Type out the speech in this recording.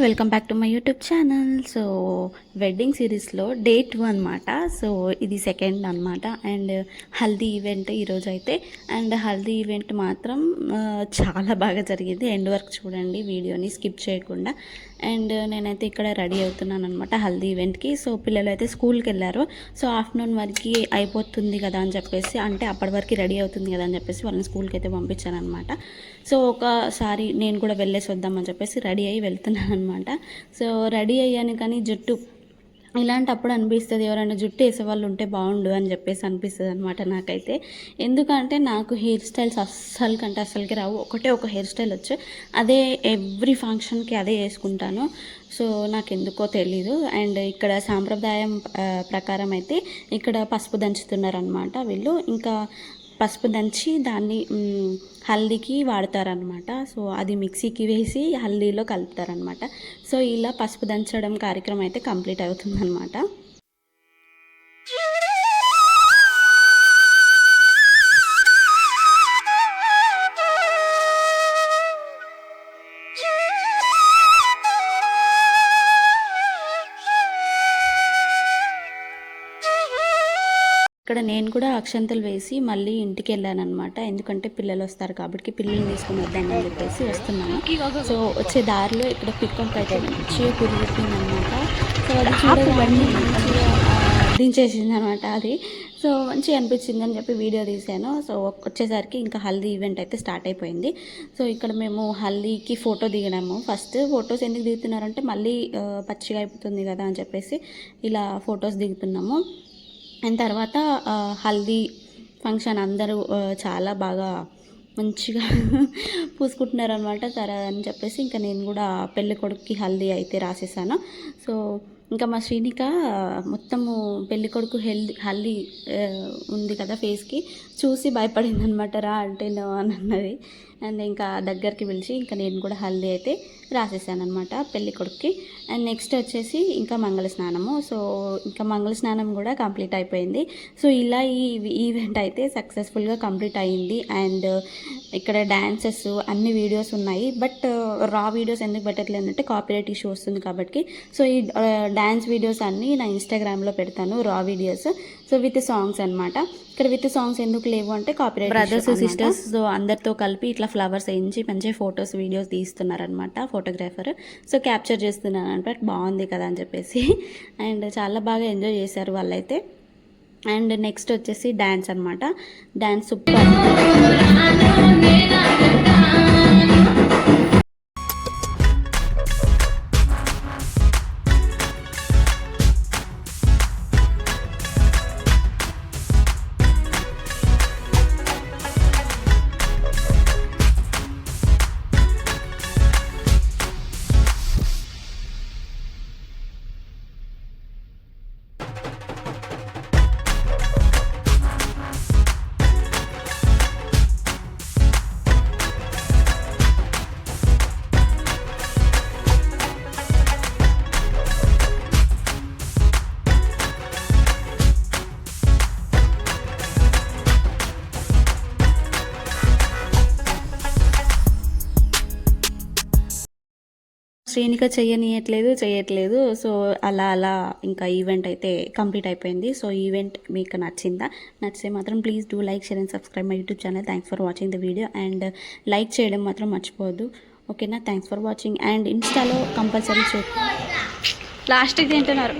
Welcome back to my YouTube channel. So wedding సిరీస్లో day 2 అనమాట. So ఇది second అనమాట. అండ్ హల్దీ ఈవెంట్ ఈరోజు అయితే. అండ్ హల్దీ ఈవెంట్ మాత్రం చాలా బాగా జరిగింది. ఎండ్ వరకు చూడండి వీడియోని స్కిప్ చేయకుండా. అండ్ నేనైతే ఇక్కడ రెడీ అవుతున్నాను అనమాట హల్దీ ఈవెంట్కి. సో పిల్లలు అయితే స్కూల్కి వెళ్ళారు. సో ఆఫ్టర్నూన్ వరకు అయిపోతుంది కదా అని చెప్పేసి, అంటే అప్పటి వరకు రెడీ అవుతుంది కదా అని చెప్పేసి వాళ్ళని స్కూల్కి అయితే పంపించాను అనమాట. సో ఒకసారి నేను కూడా వెళ్ళేసి వద్దామని చెప్పేసి రెడీ అయ్యి వెళ్తున్నాను అనమాట. సో రెడీ అయ్యాను కానీ జుట్టు ఇలాంటప్పుడు అనిపిస్తుంది ఎవరైనా జుట్టు వేసేవాళ్ళు ఉంటే బాగుండు అని చెప్పేసి అనిపిస్తుంది అనమాట నాకైతే. ఎందుకంటే నాకు హెయిర్ స్టైల్స్ అస్సలకి రావు. ఒక హెయిర్ స్టైల్ వచ్చు, అదే ఎవ్రీ ఫంక్షన్కి అదే వేసుకుంటాను. సో నాకు ఎందుకో తెలీదు. అండ్ ఇక్కడ సాంప్రదాయం ప్రకారం అయితే ఇక్కడ పసుపు దంచుతున్నారనమాట వీళ్ళు. ఇంకా పసుపు దంచి దాన్ని హల్దీకి వాడతారనమాట. సో అది మిక్సీకి వేసి హల్దీలో కలుపుతారనమాట. సో ఇలా పసుపు దంచడం కార్యక్రమం అయితే కంప్లీట్ అవుతుందన్నమాట. ఇక్కడ నేను కూడా అక్షంతలు వేసి మళ్ళీ ఇంటికి వెళ్ళాను అనమాట. ఎందుకంటే పిల్లలు వస్తారు కాబట్టి పిల్లల్ని తీసుకుని వద్దామని చెప్పేసి వస్తున్నాను. సో వచ్చే దారిలో ఇక్కడ పిక్కకి అయితే మంచిగా కురిపెట్టింది అనమాట. సో అది చూడగానే మంచిగా దించేసింది అనమాట అది. సో మంచిగా అనిపించింది అని చెప్పి వీడియో తీశాను. సో వచ్చేసరికి ఇంకా హల్దీ ఈవెంట్ అయితే స్టార్ట్ అయిపోయింది. సో ఇక్కడ మేము హల్దీకి ఫోటో దిగినాము. ఫస్ట్ ఫొటోస్ ఎందుకు దిగుతున్నారంటే మళ్ళీ పచ్చిగా అయిపోతుంది కదా అని చెప్పేసి ఇలా ఫొటోస్ దిగుతున్నాము. అండ్ తర్వాత హల్దీ ఫంక్షన్ అందరూ చాలా బాగా మంచిగా పూసుకుంటున్నారు అనమాట అని చెప్పేసి ఇంకా నేను కూడా పెళ్ళి కొడుకుకి హల్దీ అయితే రాసేసాను. సో ఇంకా మా శ్రీనిక మొత్తము పెళ్ళి కొడుకు హల్దీ ఉంది కదా ఫేస్కి చూసి భయపడింది అనమాట. రా అంటే నో అని అన్నది. అండ్ ఇంకా దగ్గరికి పిలిచి ఇంకా నేను కూడా హల్దీ అయితే రాసేసాను అనమాట పెళ్ళి కొడుకుకి. అండ్ నెక్స్ట్ వచ్చేసి ఇంకా మంగళ స్నానము. సో ఇంకా మంగళ స్నానం కూడా కంప్లీట్ అయిపోయింది. సో ఇలా ఈ ఈవెంట్ అయితే సక్సెస్ఫుల్గా కంప్లీట్ అయ్యింది. అండ్ ఇక్కడ డ్యాన్సెస్ అన్ని వీడియోస్ ఉన్నాయి. బట్ రా వీడియోస్ ఎందుకు పెట్టట్లేదు అంటే కాపీరైట్ ఇష్యూ వస్తుంది కాబట్టి. సో ఈ డ్యాన్స్ వీడియోస్ అన్నీ నా ఇన్స్టాగ్రామ్లో పెడతాను, రా వీడియోస్. సో విత్ సాంగ్స్ అనమాట. ఇక్కడ విత్ సాంగ్స్ ఎందుకు లేవు అంటే కాపీరైట్, బ్రదర్స్ సిస్టర్స్ సో అందరితో కలిపి ఇట్లా ఫ్లవర్స్ వేయించి మంచిగా ఫొటోస్ వీడియోస్ తీస్తున్నారనమాట ఫోటోగ్రాఫర్. సో క్యాప్చర్ చేస్తున్నాను అనమాట. బాగుంది కదా అని చెప్పేసి. అండ్ చాలా బాగా ఎంజాయ్ చేశారు వాళ్ళైతే. అండ్ నెక్స్ట్ వచ్చేసి డ్యాన్స్ అనమాట. Dance super. శ్రీనిక చేయట్లేదు. సో అలా ఇంకా ఈవెంట్ అయితే కంప్లీట్ అయిపోయింది. సో ఈవెంట్ మీకు నచ్చితే మాత్రం please do like, share and subscribe my YouTube channel. Thanks for watching the video. And like చేయడం మాత్రం మర్చిపోవద్దు, ఓకేనా? Thanks for watching. అండ్ ఇన్స్టాలో కంపల్సరీ లాస్ట్కి తింటున్నారు.